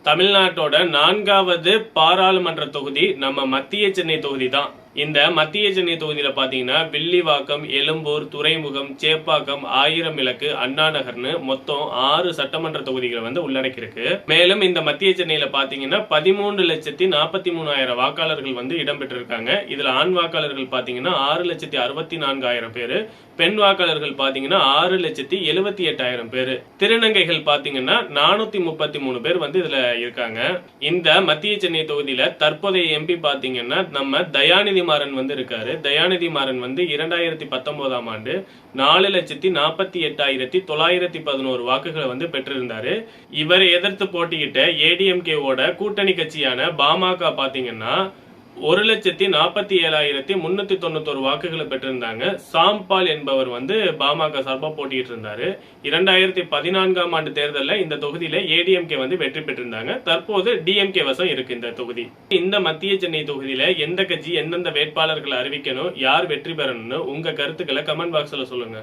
தமிழ்நாட்டோட 4வது பாராளுமன்ற தொகுதி நம்ம மத்திய சென்னை தொகுதி தான். இந்த மத்திய சென்னை தொகுதியில பாத்தீங்கன்னா வில்லிவாக்கம், எழும்பூர், துறைமுகம், சேப்பாக்கம், ஆயிரம் விளக்கு, அண்ணா நகர்னு மொத்தம் 6 சட்டமன்ற தொகுதிகளை உள்ளடக்கி இருக்கு. மேலும் இந்த மத்திய சென்னையில பாத்தீங்கன்னா 13,43,000 வாக்காளர்கள் இடம்பெற்றிருக்காங்க. இதுல ஆண் வாக்காளர்கள் பாத்தீங்கன்னா 6,64,000 பேரு, பெண் வாக்காளர்கள் பாத்தீங்கன்னா 6,78,000 பேரு, திருநங்கைகள் பாத்தீங்கன்னா 433 பேர் இதுல இருக்காங்க. இந்த மத்திய சென்னை தொகுதியில தற்போதைய எம்பி பாத்தீங்கன்னா நம்ம தயாநிதி மாறன் இருக்காரு. தயாநிதி மாறன் 2019ஆம் ஆண்டு 4,48,911 வாக்குகளை பெற்றிருந்தாரு. இவரை எதிர்த்து போட்டியிட்ட ஏடிஎம்கே ஓட கூட்டணி கட்சியான பாமக பாத்தீங்கன்னா 1,47,391 வாக்குகளை பெற்றிருந்தாங்க. சாம்பால் என்பவர் பாமக சார்பா போட்டிட்டு இருந்தாரு. 2014ஆம் ஆண்டு தேர்தலில் இந்த தொகுதியில ஏடிஎம்கே வெற்றி பெற்றிருந்தாங்க. தற்போது டிஎம்கே வசம் இருக்கு இந்த தொகுதி. இந்த மத்திய சென்னை தொகுதியில எந்த கட்சி எந்தெந்த வேட்பாளர்களை அறிவிக்கணும், யார் வெற்றி பெறணும்னு உங்க கருத்துக்களை கமெண்ட் பாக்ஸ்ல சொல்லுங்க.